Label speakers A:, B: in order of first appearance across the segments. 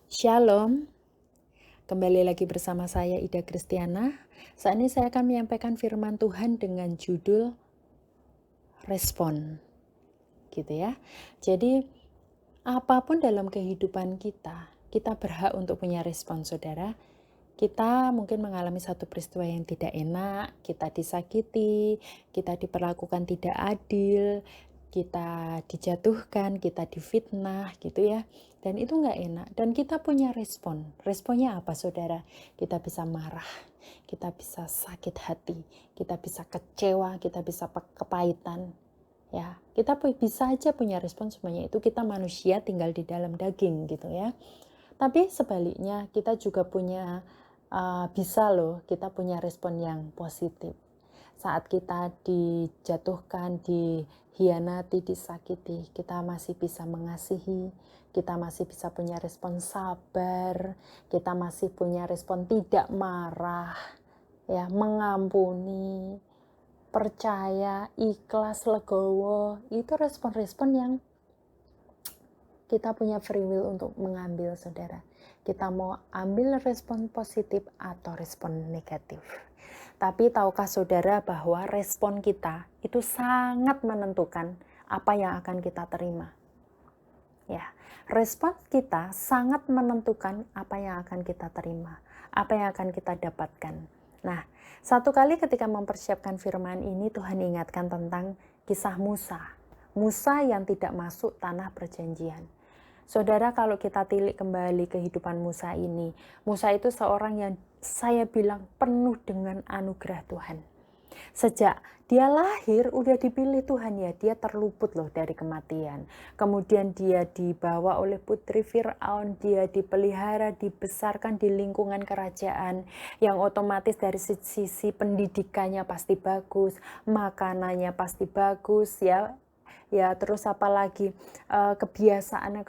A: Shalom, kembali lagi bersama saya Ida Kristiana. Saat ini saya akan menyampaikan firman Tuhan dengan judul respon, gitu ya. Jadi apapun dalam kehidupan kita, kita berhak untuk punya respon, saudara. Kita mungkin mengalami satu peristiwa yang tidak enak, kita disakiti, kita diperlakukan tidak adil, kita dijatuhkan, kita difitnah gitu ya. Dan itu nggak enak. Dan kita punya respon. Responnya apa, saudara? Kita bisa marah, kita bisa sakit hati, kita bisa kecewa, kita bisa kepahitan. Ya, kita bisa aja punya respon semuanya itu. Kita manusia tinggal di dalam daging gitu ya. Tapi sebaliknya kita juga punya bisa loh kita punya respon yang positif. Saat kita dijatuhkan, dihianati, disakiti, kita masih bisa mengasihi, kita masih bisa punya respon sabar, kita masih punya respon tidak marah, ya, mengampuni, percaya, ikhlas, legowo. Itu respon-respon yang kita punya free will untuk mengambil, saudara. Kita mau ambil respon positif atau respon negatif. Tapi tahukah saudara bahwa respon kita itu sangat menentukan apa yang akan kita terima. Ya, respon kita sangat menentukan apa yang akan kita terima, apa yang akan kita dapatkan. Nah, satu kali ketika mempersiapkan firman ini, Tuhan ingatkan tentang kisah Musa. Musa yang tidak masuk tanah perjanjian. Saudara, kalau kita tilik kembali kehidupan Musa ini, Musa itu seorang yang saya bilang penuh dengan anugerah Tuhan. Sejak dia lahir udah dipilih Tuhan ya, dia terluput loh dari kematian. Kemudian dia dibawa oleh putri Firaun, dia dipelihara, dibesarkan di lingkungan kerajaan yang otomatis dari sisi pendidikannya pasti bagus, makanannya pasti bagus ya. Ya, terus apalagi kebiasaan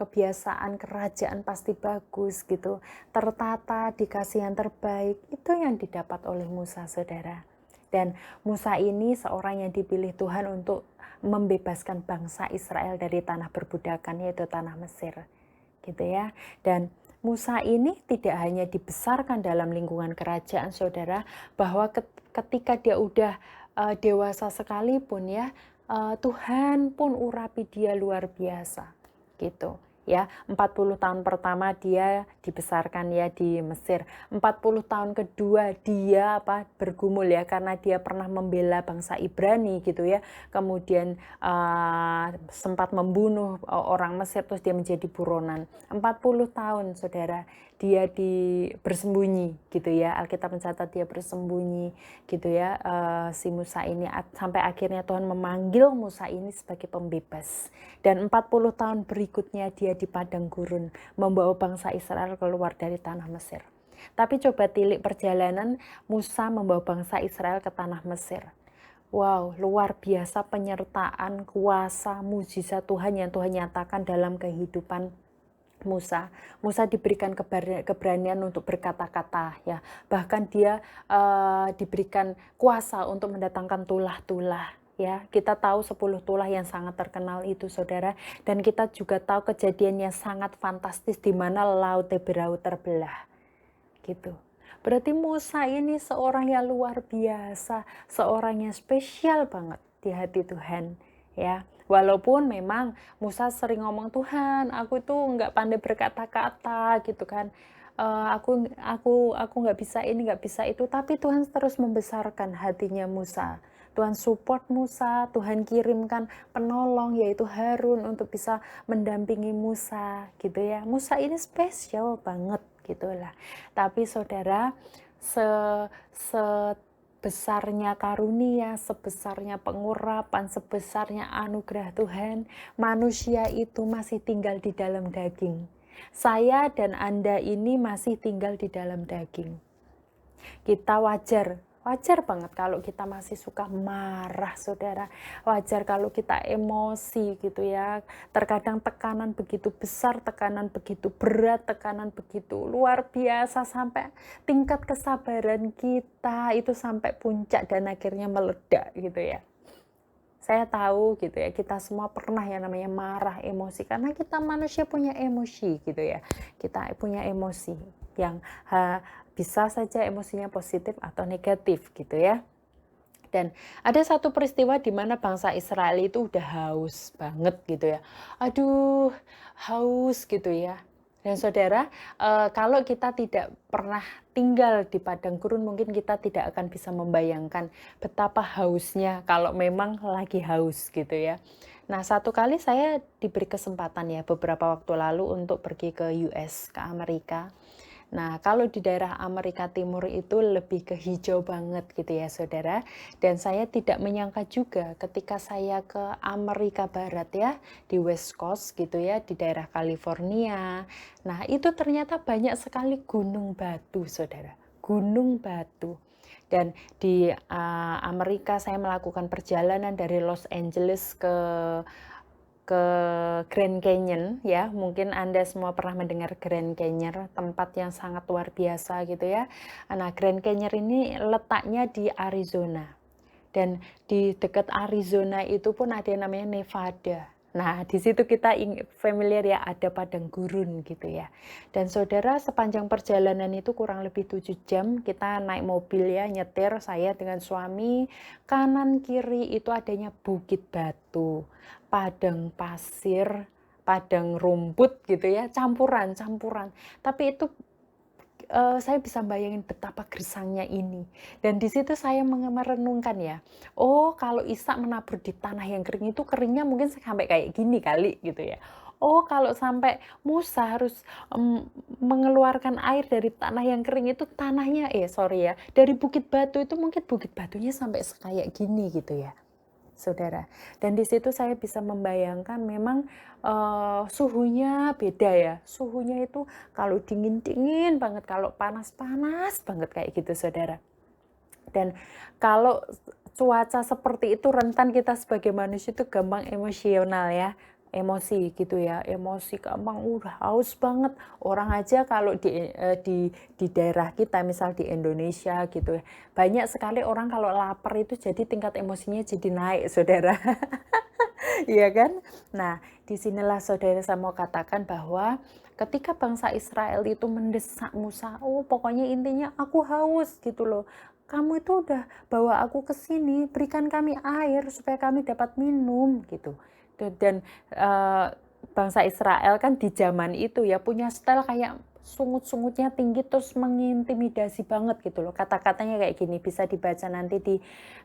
A: kerajaan pasti bagus gitu. Tertata, dikasih yang terbaik. Itu yang didapat oleh Musa, saudara. Dan Musa ini seorang yang dipilih Tuhan untuk membebaskan bangsa Israel dari tanah perbudakan, yaitu tanah Mesir. Gitu ya. Dan Musa ini tidak hanya dibesarkan dalam lingkungan kerajaan, saudara, bahwa ketika dia udah dewasa sekalipun ya, Tuhan pun urapi dia luar biasa gitu ya. 40 tahun pertama dia dibesarkan ya di Mesir. 40 tahun kedua dia bergumul ya karena dia pernah membela bangsa Ibrani gitu ya. Kemudian sempat membunuh orang Mesir, terus dia menjadi buronan. 40 tahun, saudara, dia bersembunyi gitu ya. Alkitab mencatat dia bersembunyi gitu ya, si Musa ini, sampai akhirnya Tuhan memanggil Musa ini sebagai pembebas. Dan 40 tahun berikutnya dia di padang gurun membawa bangsa Israel keluar dari tanah Mesir. Tapi coba tilik perjalanan Musa membawa bangsa Israel ke tanah Mesir. Wow, luar biasa penyertaan, kuasa, mujizat Tuhan yang Tuhan nyatakan dalam kehidupan Musa. Musa diberikan keberanian untuk berkata-kata ya. Bahkan dia diberikan kuasa untuk mendatangkan tulah-tulah ya. Kita tahu 10 tulah yang sangat terkenal itu, saudara, dan kita juga tahu kejadian yang sangat fantastis di mana laut Teberau terbelah. Gitu. Berarti Musa ini seorang yang luar biasa, seorang yang spesial banget di hati Tuhan ya. Walaupun memang Musa sering ngomong, Tuhan, aku tuh nggak pandai berkata-kata gitu kan. Aku nggak bisa ini, nggak bisa itu. Tapi Tuhan terus membesarkan hatinya Musa. Tuhan support Musa, Tuhan kirimkan penolong yaitu Harun untuk bisa mendampingi Musa gitu ya. Musa ini spesial banget gitulah. Tapi saudara, sebesarnya karunia, sebesarnya pengurapan, sebesarnya anugerah Tuhan, manusia itu masih tinggal di dalam daging. Saya dan Anda ini masih tinggal di dalam daging. Kita wajar banget kalau kita masih suka marah, saudara. Wajar kalau kita emosi gitu ya. Terkadang tekanan begitu besar, tekanan begitu berat, tekanan begitu luar biasa sampai tingkat kesabaran kita itu sampai puncak dan akhirnya meledak gitu ya. Saya tahu gitu ya, kita semua pernah yang namanya marah, emosi, karena kita manusia punya emosi gitu ya. Kita punya emosi yang bisa saja emosinya positif atau negatif gitu ya. Dan ada satu peristiwa di mana bangsa Israel itu udah haus banget gitu ya. Aduh, haus gitu ya. Dan saudara, kalau kita tidak pernah tinggal di padang gurun, mungkin kita tidak akan bisa membayangkan betapa hausnya kalau memang lagi haus gitu ya. Nah, satu kali saya diberi kesempatan ya beberapa waktu lalu untuk pergi ke US, ke Amerika. Nah, kalau di daerah Amerika Timur itu lebih ke hijau banget gitu ya, saudara. Dan saya tidak menyangka juga ketika saya ke Amerika Barat ya, di West Coast gitu ya, di daerah California. Nah, itu ternyata banyak sekali gunung batu, saudara. Gunung batu. Dan di Amerika saya melakukan perjalanan dari Los Angeles ke Grand Canyon ya, mungkin Anda semua pernah mendengar Grand Canyon, tempat yang sangat luar biasa gitu ya. Nah, Grand Canyon ini letaknya di Arizona, dan di dekat Arizona itu pun ada yang namanya Nevada. Nah, di situ kita familiar ya, ada padang gurun gitu ya. Dan saudara, sepanjang perjalanan itu kurang lebih 7 jam kita naik mobil ya, nyetir saya dengan suami. Kanan kiri itu adanya bukit batu, padang pasir, padang rumput gitu ya, campuran. Tapi itu saya bisa bayangin betapa gersangnya ini. Dan di situ saya merenungkan ya, oh kalau Ishak menabur di tanah yang kering itu keringnya mungkin sampai kayak gini kali gitu ya. Oh kalau sampai Musa harus mengeluarkan air dari tanah yang kering itu tanahnya, dari bukit batu itu mungkin bukit batunya sampai kayak gini gitu ya, saudara. Dan di situ saya bisa membayangkan memang suhunya beda ya. Suhunya itu kalau dingin-dingin banget, kalau panas-panas banget kayak gitu, saudara. Dan kalau cuaca seperti itu rentan kita sebagai manusia itu gampang emosional ya. Emosi gitu ya, emosi gampang udah haus banget. Orang aja kalau di daerah kita, misal di Indonesia gitu ya, banyak sekali orang kalau lapar itu jadi tingkat emosinya jadi naik, saudara. Iya kan? Nah, disinilah saudara saya mau katakan bahwa ketika bangsa Israel itu mendesak Musa, oh pokoknya intinya aku haus gitu loh. Kamu itu udah bawa aku ke sini, berikan kami air supaya kami dapat minum gitu. Dan bangsa Israel kan di zaman itu ya punya style kayak sungut-sungutnya tinggi terus mengintimidasi banget gitu loh. Kata-katanya kayak gini, bisa dibaca nanti di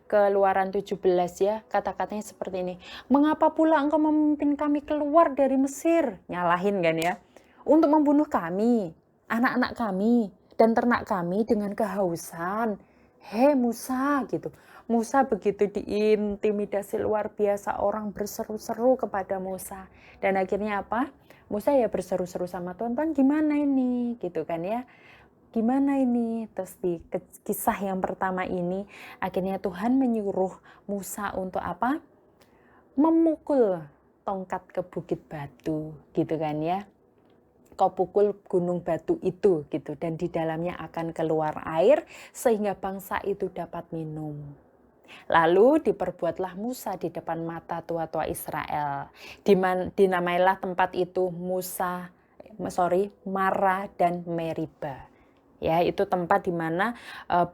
A: Keluaran 17 ya. Kata-katanya seperti ini. Mengapa pula engkau memimpin kami keluar dari Mesir? Nyalahin kan ya. Untuk membunuh kami, anak-anak kami, dan ternak kami dengan kehausan. Hei Musa gitu. Musa begitu diintimidasi luar biasa, orang berseru-seru kepada Musa. Dan akhirnya apa? Musa ya berseru-seru sama Tuhan, gimana ini? Gitu kan ya. Gimana ini? Terus di kisah yang pertama ini, akhirnya Tuhan menyuruh Musa untuk apa? Memukul tongkat ke bukit batu, gitu kan ya. Kau pukul gunung batu itu gitu, dan di dalamnya akan keluar air sehingga bangsa itu dapat minum. Lalu diperbuatlah Musa di depan mata tua-tua Israel. Dinamailah tempat itu Mara dan Meriba. Ya, itu tempat di mana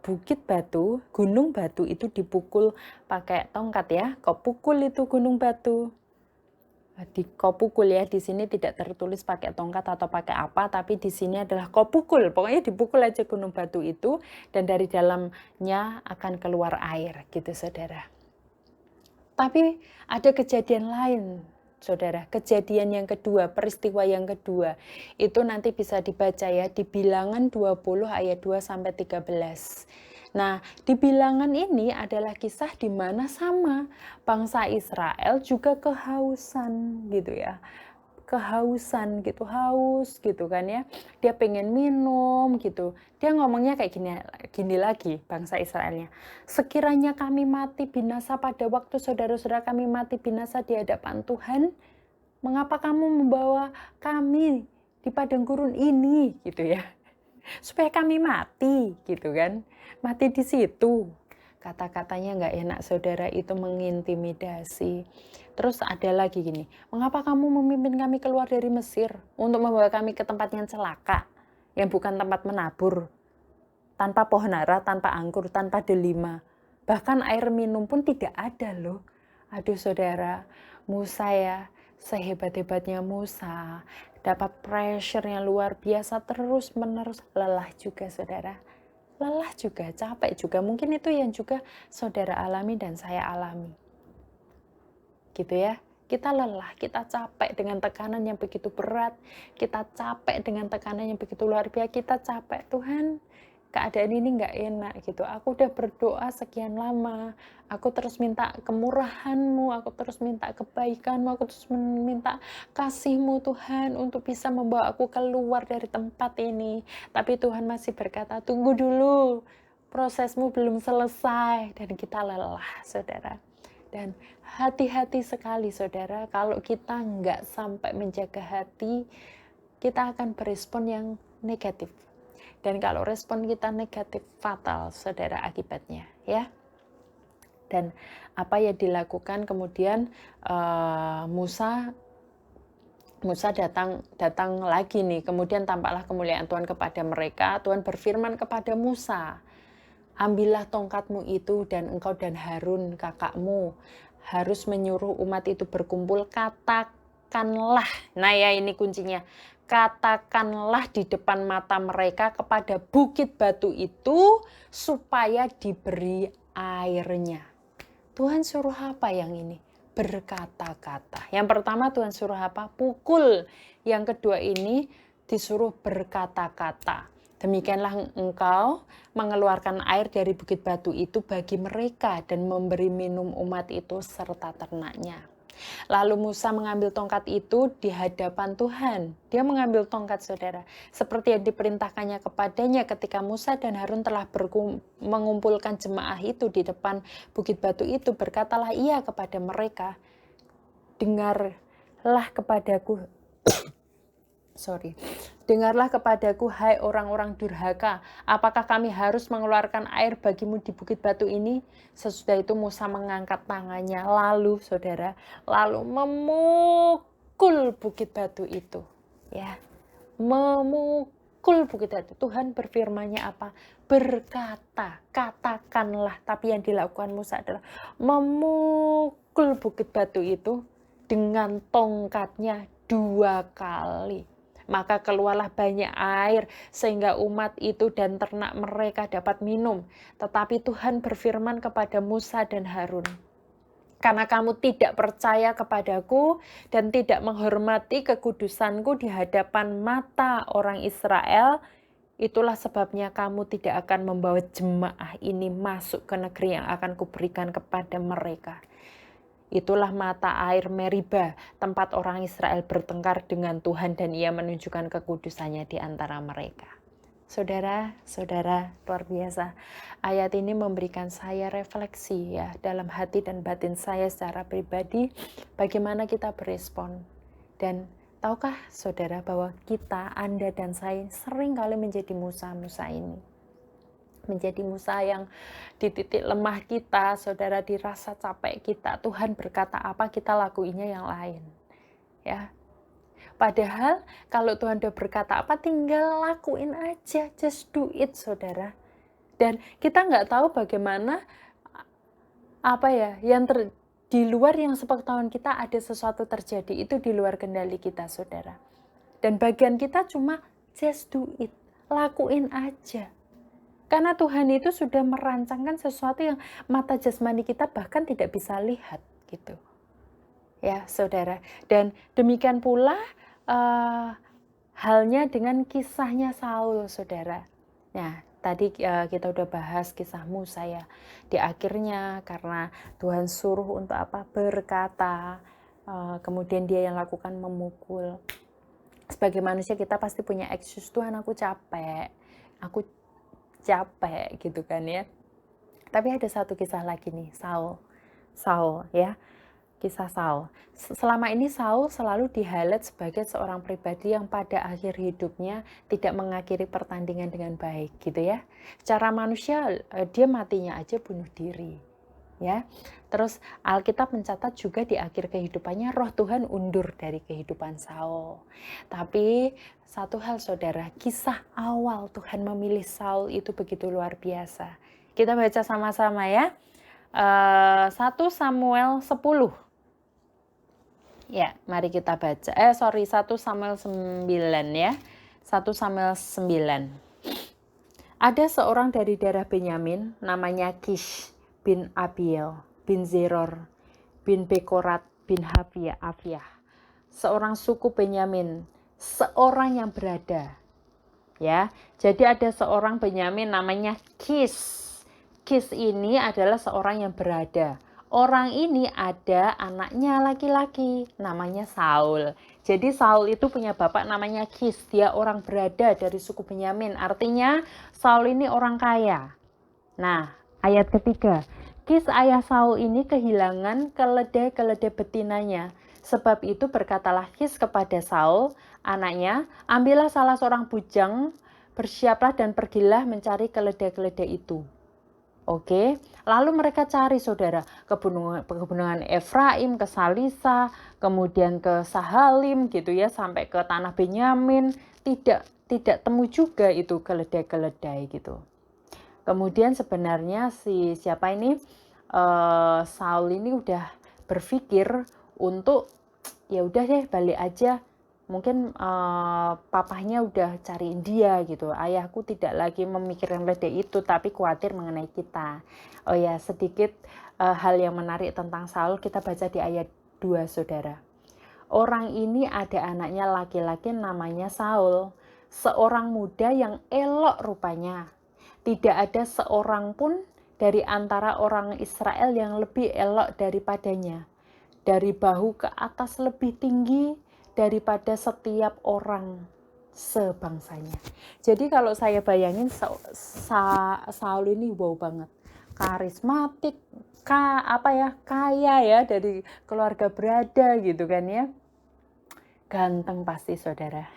A: bukit batu, gunung batu itu dipukul pakai tongkat ya. Kau pukul itu gunung batu. Kau pukul ya, di sini tidak tertulis pakai tongkat atau pakai apa, tapi di sini adalah kau pukul. Pokoknya dipukul aja gunung batu itu, dan dari dalamnya akan keluar air gitu, saudara. Tapi ada kejadian lain, saudara. Kejadian yang kedua, peristiwa yang kedua, itu nanti bisa dibaca ya di Bilangan 20 ayat 2 sampai 13. Nah, di Bilangan ini adalah kisah di mana sama bangsa Israel juga kehausan gitu ya. Kehausan gitu, haus gitu kan ya. Dia pengen minum gitu. Dia ngomongnya kayak gini lagi bangsa Israelnya. Sekiranya kami mati binasa pada waktu saudara-saudara kami mati binasa di hadapan Tuhan, mengapa kamu membawa kami di padang gurun ini gitu ya. Supaya kami mati gitu kan. Mati di situ. Kata-katanya nggak enak saudara, itu mengintimidasi. Terus ada lagi gini, mengapa kamu memimpin kami keluar dari Mesir untuk membawa kami ke tempat yang celaka, yang bukan tempat menabur, tanpa pohon ara, tanpa anggur, tanpa delima. Bahkan air minum pun tidak ada loh. Aduh saudara, Musa ya, sehebat-hebatnya Musa, dapat pressure yang luar biasa terus menerus, lelah juga saudara. Lelah juga, capek juga. Mungkin itu yang juga saudara alami dan saya alami. Gitu ya. Kita lelah, kita capek dengan tekanan yang begitu berat. Kita capek dengan tekanan yang begitu luar biasa. Kita capek, Tuhan, keadaan ini nggak enak gitu. Aku udah berdoa sekian lama. Aku terus minta kemurahan-Mu, aku terus minta kebaikan-Mu, aku terus minta kasih-Mu Tuhan untuk bisa membawa aku keluar dari tempat ini. Tapi Tuhan masih berkata, tunggu dulu, prosesmu belum selesai. Dan kita lelah, saudara. Dan hati-hati sekali saudara, kalau kita nggak sampai menjaga hati, kita akan berespon yang negatif. Dan kalau respon kita negatif, fatal saudara akibatnya ya. Dan apa yang dilakukan kemudian Musa datang lagi nih, kemudian tampaklah kemuliaan Tuhan kepada mereka. Tuhan berfirman kepada Musa, ambillah tongkatmu itu dan engkau dan Harun kakakmu harus menyuruh umat itu berkumpul, katakanlah, nah ya ini kuncinya, katakanlah di depan mata mereka kepada bukit batu itu supaya diberi airnya. Tuhan suruh apa yang ini? Berkata-kata. Yang pertama Tuhan suruh apa? Pukul. Yang kedua ini disuruh berkata-kata. Demikianlah engkau mengeluarkan air dari bukit batu itu bagi mereka dan memberi minum umat itu serta ternaknya. Lalu Musa mengambil tongkat itu di hadapan Tuhan. Dia mengambil tongkat saudara, seperti yang diperintahkannya kepadanya ketika Musa dan Harun telah mengumpulkan jemaah itu di depan bukit batu itu. Berkatalah ia kepada mereka, dengarlah kepadaku, dengarlah kepadaku, hai orang-orang durhaka, apakah kami harus mengeluarkan air bagimu di bukit batu ini? Sesudah itu Musa mengangkat tangannya, lalu memukul bukit batu itu. Ya, memukul bukit batu. Tuhan berfirman-Nya apa? Berkata, katakanlah. Tapi yang dilakukan Musa adalah memukul bukit batu itu dengan tongkatnya 2 kali. Maka keluarlah banyak air sehingga umat itu dan ternak mereka dapat minum. Tetapi Tuhan berfirman kepada Musa dan Harun, karena kamu tidak percaya kepadaku dan tidak menghormati kekudusanku di hadapan mata orang Israel, itulah sebabnya kamu tidak akan membawa jemaah ini masuk ke negeri yang akan kuberikan kepada mereka. Itulah mata air Meriba, tempat orang Israel bertengkar dengan Tuhan dan ia menunjukkan kekudusannya di antara mereka. Saudara, luar biasa. Ayat ini memberikan saya refleksi ya dalam hati dan batin saya secara pribadi, bagaimana kita berespon. Dan tahukah saudara bahwa kita, Anda dan saya sering kali menjadi Musa-Musa ini. Menjadi Musa yang di titik lemah kita, saudara, dirasa capek kita, Tuhan berkata apa, kita lakuinnya yang lain. Ya. Padahal kalau Tuhan udah berkata apa, tinggal lakuin aja, just do it, saudara. Dan kita nggak tahu bagaimana yang di luar yang sepengetahuan kita ada sesuatu terjadi, itu di luar kendali kita, saudara. Dan bagian kita cuma just do it, lakuin aja. Karena Tuhan itu sudah merancangkan sesuatu yang mata jasmani kita bahkan tidak bisa lihat gitu. Ya, saudara. Dan demikian pula halnya dengan kisahnya Saul, saudara. Nah, tadi kita udah bahas kisah Musa ya. Di akhirnya karena Tuhan suruh untuk apa? Berkata. Kemudian dia yang lakukan memukul. Sebagai manusia kita pasti punya excuse, Tuhan aku capek gitu kan ya. Tapi ada satu kisah lagi nih, Saul ya. Kisah Saul. Selama ini Saul selalu di-highlight sebagai seorang pribadi yang pada akhir hidupnya tidak mengakhiri pertandingan dengan baik, gitu ya. Secara manusia dia matinya aja bunuh diri, ya. Terus Alkitab mencatat juga di akhir kehidupannya roh Tuhan undur dari kehidupan Saul. Tapi satu hal saudara, kisah awal Tuhan memilih Saul itu begitu luar biasa. Kita baca sama-sama ya. 1 Samuel 10. Ya, mari kita baca. 1 Samuel 9 ya. 1 Samuel 9. Ada seorang dari daerah Benyamin namanya Kish bin Abiel bin Zeror bin Bekorat bin Afiah. Seorang suku Benyamin, seorang yang berada. Ya, jadi ada seorang Benyamin namanya Kish. Kish ini adalah seorang yang berada. Orang ini ada anaknya laki-laki, namanya Saul. Jadi Saul itu punya bapak namanya Kish, dia orang berada dari suku Benyamin. Artinya Saul ini orang kaya. Nah, ayat ketiga, Kish ayah Saul ini kehilangan keledai-keledai betinanya. Sebab itu berkatalah Kish kepada Saul, anaknya, ambillah salah seorang bujang, bersiaplah dan pergilah mencari keledai-keledai itu. Oke, lalu mereka cari saudara ke pegunungan Efraim, ke Salisa, kemudian ke Sahalim gitu ya, sampai ke tanah Benyamin, tidak temu juga itu keledai-keledai gitu. Kemudian sebenarnya siapa ini Saul ini udah berpikir untuk ya udah deh balik aja. Mungkin papahnya udah cariin dia gitu. Ayahku tidak lagi memikirkan keledai itu, tapi khawatir mengenai kita. Oh ya, sedikit hal yang menarik tentang Saul kita baca di ayat 2 saudara. Orang ini ada anaknya laki-laki namanya Saul, seorang muda yang elok rupanya. Tidak ada seorang pun dari antara orang Israel yang lebih elok daripadanya. Dari bahu ke atas lebih tinggi daripada setiap orang sebangsanya. Jadi kalau saya bayangin Saul ini wow banget, karismatik, kaya ya, dari keluarga berada gitu kan ya, ganteng pasti saudara,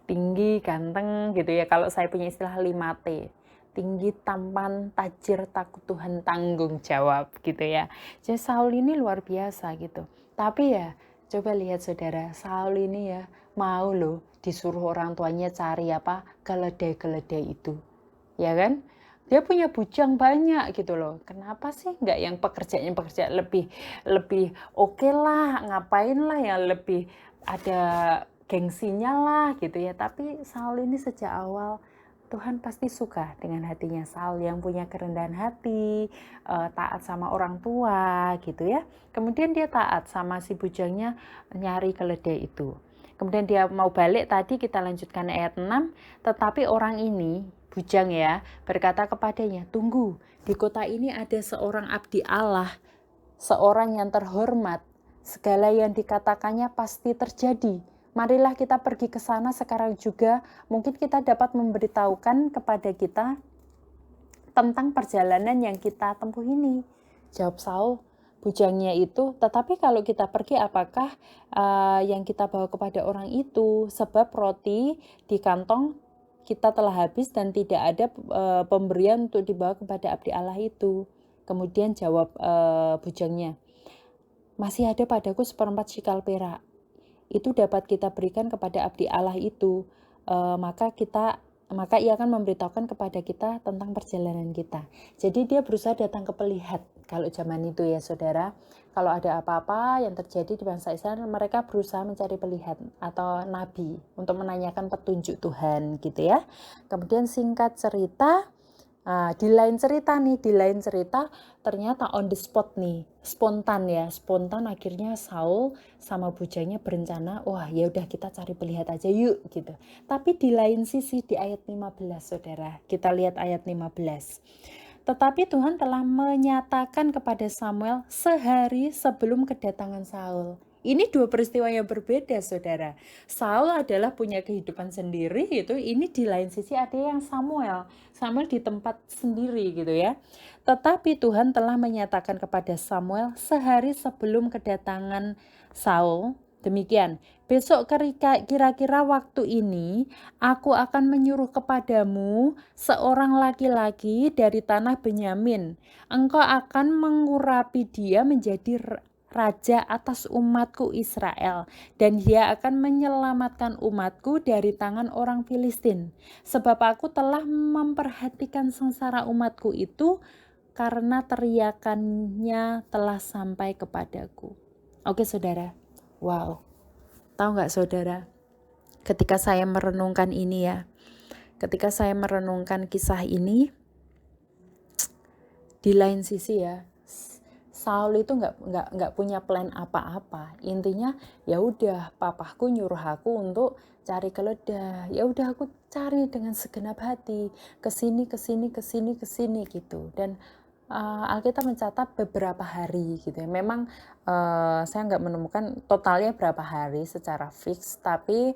A: tinggi, ganteng gitu ya. Kalau saya punya istilah 5T, tinggi, tampan, tajir, takut Tuhan, tanggung jawab gitu ya. Jadi Saul ini luar biasa gitu. Tapi ya coba lihat saudara, Saul ini ya mau loh disuruh orang tuanya cari keledai-keledai itu, ya kan? Dia punya bujang banyak gitu loh. Kenapa sih nggak yang pekerjaan lebih oke lah, ngapain lah yang lebih ada gengsinya lah gitu ya. Tapi Saul ini sejak awal Tuhan pasti suka dengan hatinya Saul yang punya kerendahan hati, taat sama orang tua gitu ya. Kemudian dia taat sama si bujangnya nyari keledai itu. Kemudian dia mau balik, tadi kita lanjutkan ayat 6, tetapi orang ini, bujang ya, berkata kepadanya, tunggu, di kota ini ada seorang abdi Allah, seorang yang terhormat, segala yang dikatakannya pasti terjadi. Marilah kita pergi ke sana sekarang juga, mungkin kita dapat memberitahukan kepada kita tentang perjalanan yang kita tempuh ini. Jawab Saul, bujangnya itu, tetapi kalau kita pergi apakah yang kita bawa kepada orang itu? Sebab roti di kantong kita telah habis dan tidak ada pemberian untuk dibawa kepada abdi Allah itu. Kemudian jawab bujangnya, masih ada padaku 1/4 shikal perak. Itu dapat kita berikan kepada abdi Allah itu, maka ia akan memberitahukan kepada kita tentang perjalanan kita. Jadi dia berusaha datang ke pelihat. Kalau zaman itu ya saudara, kalau ada apa-apa yang terjadi di bangsa Israel, mereka berusaha mencari pelihat atau nabi untuk menanyakan petunjuk Tuhan gitu ya. Kemudian singkat cerita, di lain cerita ternyata on the spot nih, spontan akhirnya Saul sama bujangnya berencana, wah ya udah kita cari pelihat aja yuk gitu. Tapi di lain sisi di ayat 15 saudara, kita lihat ayat 15. Tetapi Tuhan telah menyatakan kepada Samuel sehari sebelum kedatangan Saul. Ini dua peristiwa yang berbeda, saudara. Saul adalah punya kehidupan sendiri, gitu. Ini di lain sisi ada yang Samuel. Samuel di tempat sendiri, gitu ya. Tetapi Tuhan telah menyatakan kepada Samuel sehari sebelum kedatangan Saul, demikian, besok kira-kira waktu ini, aku akan menyuruh kepadamu seorang laki-laki dari tanah Benyamin. Engkau akan mengurapi dia menjadi raja atas umatku Israel, dan dia akan menyelamatkan umatku dari tangan orang Filistin. Sebab aku telah memperhatikan sengsara umatku itu, karena teriakannya telah sampai kepadaku. Oke saudara, wow, tahu nggak saudara, ketika saya merenungkan ini ya, ketika saya merenungkan kisah ini, di lain sisi ya, Saul itu nggak punya plan apa-apa. Intinya ya udah, papaku nyuruh aku untuk cari keledai. Ya udah aku cari dengan segenap hati, kesini gitu. Dan Alkitab mencatat beberapa hari gitu ya. Memang saya nggak menemukan totalnya berapa hari secara fix, tapi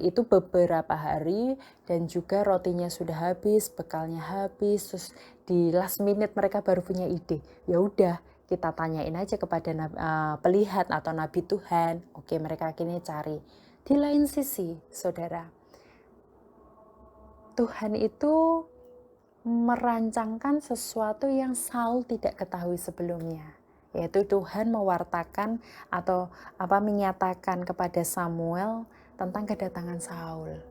A: itu beberapa hari, dan juga rotinya sudah habis, bekalnya habis, terus di last minute mereka baru punya ide. Ya udah, kita tanyain aja kepada pelihat atau nabi Tuhan. Oke, mereka akhirnya cari. Di lain sisi, saudara, Tuhan itu merancangkan sesuatu yang Saul tidak ketahui sebelumnya, yaitu Tuhan mewartakan atau menyatakan kepada Samuel tentang kedatangan Saul.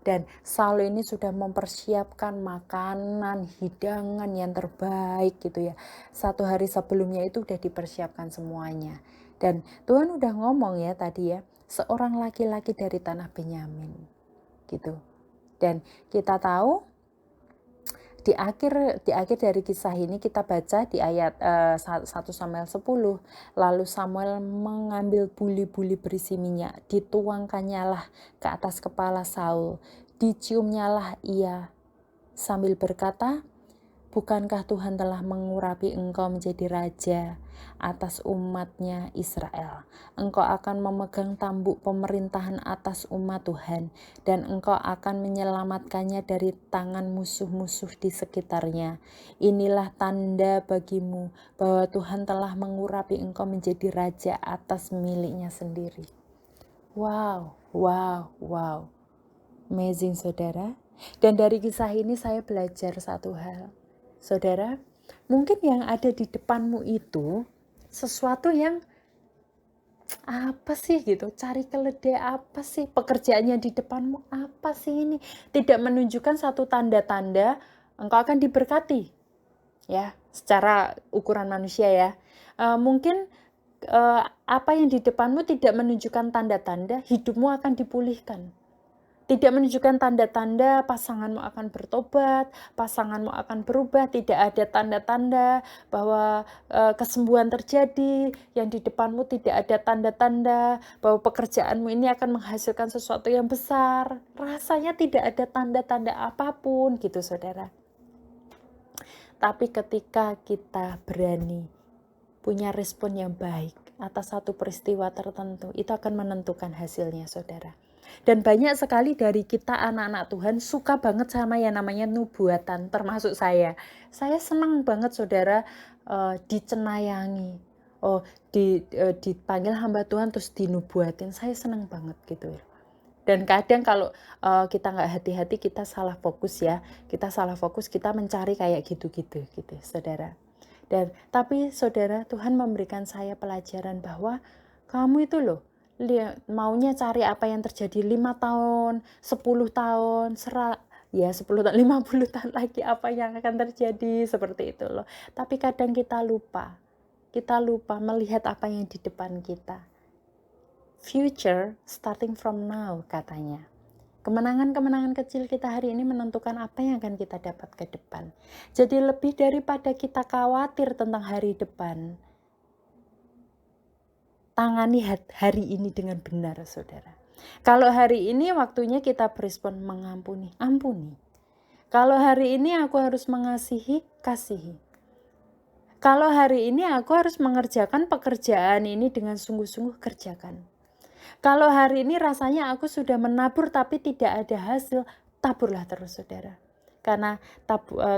A: Dan Saul ini sudah mempersiapkan makanan, hidangan yang terbaik gitu ya. 1 hari sebelumnya itu udah dipersiapkan semuanya. Dan Tuhan udah ngomong ya tadi ya, seorang laki-laki dari tanah Benyamin gitu. Dan kita tahu di akhir dari kisah ini kita baca di ayat 1 Samuel 10, lalu Samuel mengambil buli-buli berisi minyak, dituangkannya lah ke atas kepala Saul, diciumnyalah ia sambil berkata, bukankah Tuhan telah mengurapi engkau menjadi raja atas umatnya Israel? Engkau akan memegang tambuk pemerintahan atas umat Tuhan, dan engkau akan menyelamatkannya dari tangan musuh-musuh di sekitarnya. Inilah tanda bagimu bahwa Tuhan telah mengurapi engkau menjadi raja atas miliknya sendiri. Wow, wow, wow. Amazing saudara. Dan dari kisah ini saya belajar satu hal. Saudara, mungkin yang ada di depanmu itu sesuatu yang apa sih gitu, cari keledai apa sih, pekerjaannya di depanmu apa sih ini, tidak menunjukkan satu tanda-tanda engkau akan diberkati ya, secara ukuran manusia ya. Mungkin apa yang di depanmu tidak menunjukkan tanda-tanda hidupmu akan dipulihkan. Tidak menunjukkan tanda-tanda pasanganmu akan bertobat, pasanganmu akan berubah, tidak ada tanda-tanda bahwa kesembuhan terjadi, yang di depanmu tidak ada tanda-tanda bahwa pekerjaanmu ini akan menghasilkan sesuatu yang besar. Rasanya tidak ada tanda-tanda apapun gitu saudara. Tapi ketika kita berani punya respon yang baik atas satu peristiwa tertentu, itu akan menentukan hasilnya saudara. Dan banyak sekali dari kita anak-anak Tuhan suka banget sama yang namanya nubuatan, termasuk saya. Saya senang banget saudara dicenayangi, dipanggil hamba Tuhan terus dinubuatin. Saya senang banget gitu. Dan kadang kalau kita nggak hati-hati, kita salah fokus ya. Kita salah fokus, kita mencari kayak gitu-gitu gitu saudara. Tapi saudara, Tuhan memberikan saya pelajaran bahwa kamu itu loh, maunya cari apa yang terjadi 5 tahun, 10 tahun, 10 tahun, 50 tahun lagi apa yang akan terjadi, seperti itu loh. Tapi kadang kita lupa melihat apa yang di depan kita. Future starting from now katanya. Kemenangan-kemenangan kecil kita hari ini menentukan apa yang akan kita dapat ke depan. Jadi lebih daripada kita khawatir tentang hari depan, tangani hari ini dengan benar saudara. Kalau hari ini waktunya kita berespon mengampuni, ampuni. Kalau hari ini aku harus mengasihi, kasihi. Kalau hari ini aku harus mengerjakan pekerjaan ini dengan sungguh-sungguh, kerjakan. Kalau hari ini rasanya aku sudah menabur tapi tidak ada hasil, taburlah terus saudara. Karena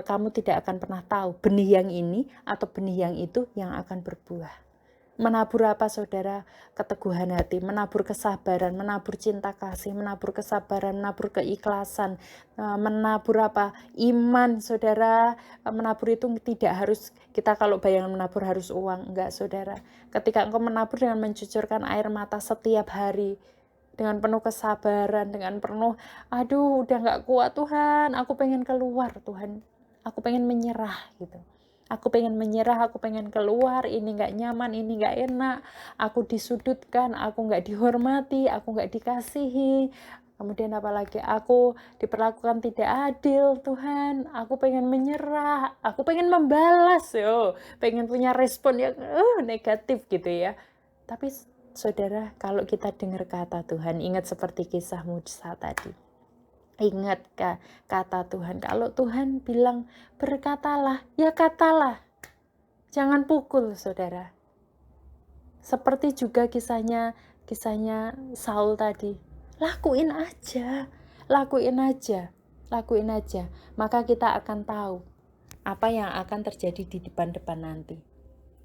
A: kamu tidak akan pernah tahu benih yang ini atau benih yang itu yang akan berbuah. Menabur apa saudara? Keteguhan hati, menabur kesabaran, menabur cinta kasih, menabur kesabaran, menabur keikhlasan, menabur apa? Iman saudara. Menabur itu tidak harus, kita kalau bayangan menabur harus uang, enggak saudara. Ketika engkau menabur dengan mencucurkan air mata setiap hari, dengan penuh kesabaran, dengan penuh, aduh udah gak kuat Tuhan, aku pengen keluar Tuhan, aku pengen menyerah gitu. Aku pengen menyerah, aku pengen keluar, ini gak nyaman, ini gak enak, aku disudutkan, aku gak dihormati, aku gak dikasihi, kemudian apalagi aku diperlakukan tidak adil Tuhan, aku pengen menyerah, aku pengen membalas, pengen punya respon yang negatif gitu ya. Tapi saudara, kalau kita dengar kata Tuhan, ingat seperti kisah Musa tadi. Ingat kata Tuhan, kalau Tuhan bilang berkatalah, ya katalah. Jangan pukul saudara. Seperti juga kisahnya Saul tadi. Lakuin aja. Maka kita akan tahu apa yang akan terjadi di depan-depan nanti.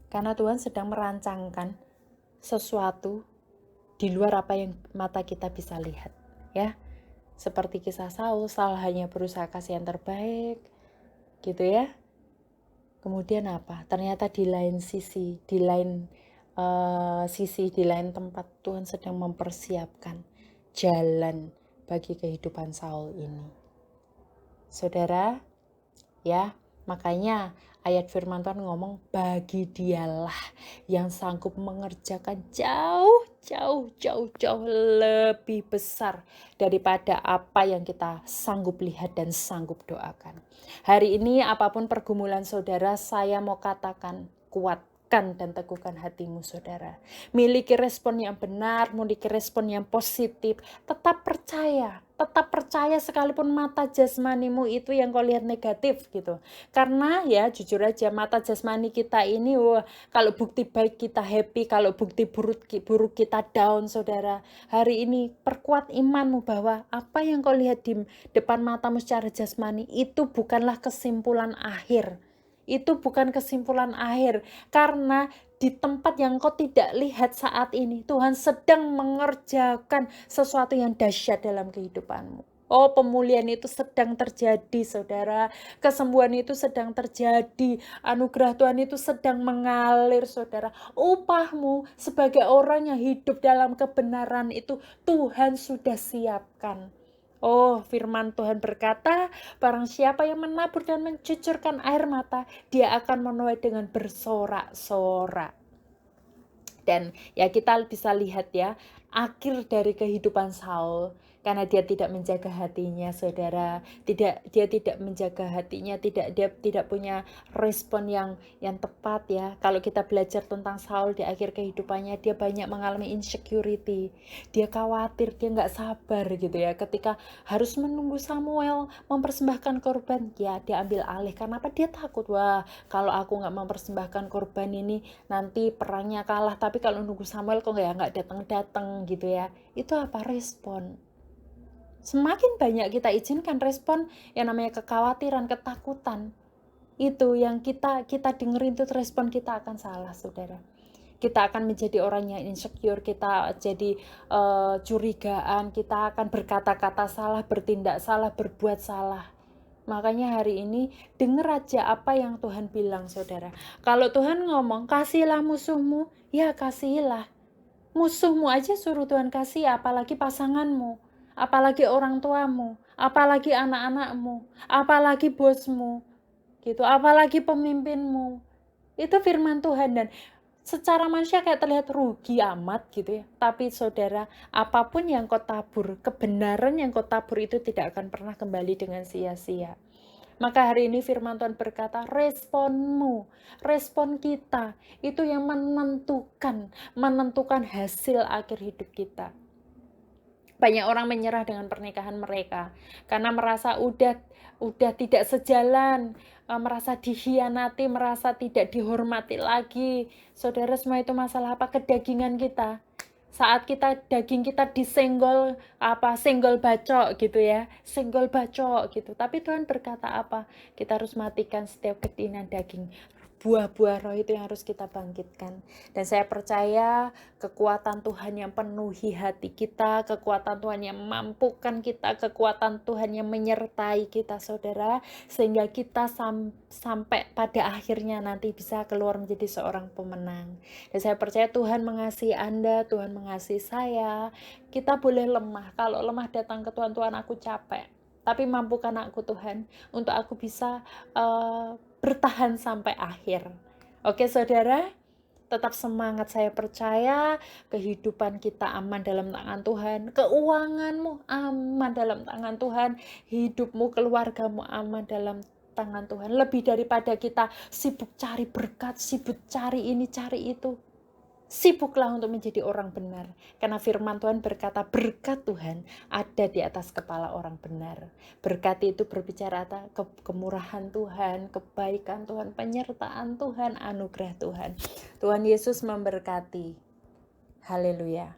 A: Karena Tuhan sedang merancangkan sesuatu di luar apa yang mata kita bisa lihat, ya. Seperti kisah Saul hanya berusaha kasih yang terbaik, gitu ya. Kemudian apa? Ternyata di lain tempat Tuhan sedang mempersiapkan jalan bagi kehidupan Saul ini. Saudara, ya, makanya ayat firman Tuhan ngomong, bagi dialah yang sanggup mengerjakan jauh lebih besar daripada apa yang kita sanggup lihat dan sanggup doakan. Hari ini apapun pergumulan saudara, saya mau katakan, kuatkan dan teguhkan hatimu saudara. Miliki respon yang benar, miliki respon yang positif, tetap percaya sekalipun mata jasmanimu itu yang kau lihat negatif gitu. Karena ya jujur aja, mata jasmani kita ini, kalau bukti baik kita happy, kalau bukti buruk kita down saudara. Hari ini perkuat imanmu bahwa apa yang kau lihat di depan matamu secara jasmani itu bukanlah kesimpulan akhir. Itu bukan kesimpulan akhir, karena di tempat yang kau tidak lihat saat ini, Tuhan sedang mengerjakan sesuatu yang dahsyat dalam kehidupanmu. Oh, pemulihan itu sedang terjadi, saudara. Kesembuhan itu sedang terjadi. Anugerah Tuhan itu sedang mengalir, saudara. Upahmu sebagai orang yang hidup dalam kebenaran itu Tuhan sudah siapkan. Oh, firman Tuhan berkata, barang siapa yang menabur dan mencucurkan air mata, dia akan menuai dengan bersorak-sorak. Dan ya kita bisa lihat ya, akhir dari kehidupan Saul, karena dia tidak menjaga hatinya saudara, dia tidak menjaga hatinya, dia tidak punya respon yang tepat ya. Kalau kita belajar tentang Saul di akhir kehidupannya, dia banyak mengalami insecurity, dia khawatir, dia nggak sabar gitu ya, ketika harus menunggu Samuel mempersembahkan korban, ya dia ambil alih. Karena apa? Dia takut, wah kalau aku nggak mempersembahkan korban ini nanti perangnya kalah, tapi kalau nunggu Samuel kok nggak datang gitu ya. Itu apa? Respon. Semakin banyak kita izinkan respon yang namanya kekhawatiran, ketakutan, itu yang kita dengerin, itu respon kita akan salah saudara. Kita akan menjadi orang yang insecure, kita jadi curigaan, kita akan berkata-kata salah, bertindak salah, berbuat salah. Makanya hari ini denger aja apa yang Tuhan bilang saudara. Kalau Tuhan ngomong kasihilah musuhmu, ya kasihilah. Musuhmu aja suruh Tuhan kasih, apalagi pasanganmu, apalagi orang tuamu, apalagi anak-anakmu, apalagi bosmu, gitu, apalagi pemimpinmu. Itu firman Tuhan, dan secara manusia kayak terlihat rugi amat gitu ya. Tapi saudara, apapun yang kau tabur, kebenaran yang kau tabur itu tidak akan pernah kembali dengan sia-sia. Maka hari ini firman Tuhan berkata, responmu, respon kita itu yang menentukan hasil akhir hidup kita. Banyak orang menyerah dengan pernikahan mereka karena merasa udah tidak sejalan, merasa dikhianati, merasa tidak dihormati lagi. Saudara, semua itu masalah apa? Kedagingan kita. Saat daging kita disenggol senggol bacok gitu ya, senggol bacok gitu. Tapi Tuhan berkata apa? Kita harus matikan setiap keinginan daging. Buah-buah roh itu yang harus kita bangkitkan. Dan saya percaya kekuatan Tuhan yang penuhi hati kita, kekuatan Tuhan yang mampukan kita, kekuatan Tuhan yang menyertai kita, saudara, sehingga kita sampai pada akhirnya nanti bisa keluar menjadi seorang pemenang. Dan saya percaya Tuhan mengasihi Anda, Tuhan mengasihi saya. Kita boleh lemah. Kalau lemah datang ke Tuhan, Tuhan aku capek. Tapi mampukan aku Tuhan untuk aku bisa bertahan sampai akhir. Oke saudara, tetap semangat. Saya percaya kehidupan kita aman dalam tangan Tuhan, keuanganmu aman dalam tangan Tuhan, hidupmu, keluargamu aman dalam tangan Tuhan. Lebih daripada kita sibuk cari berkat, sibuk cari ini, cari itu. Sibuklah untuk menjadi orang benar. Karena firman Tuhan berkata, berkat Tuhan ada di atas kepala orang benar. Berkat itu berbicara kemurahan Tuhan, kebaikan Tuhan, penyertaan Tuhan, anugerah Tuhan. Tuhan Yesus memberkati. Haleluya.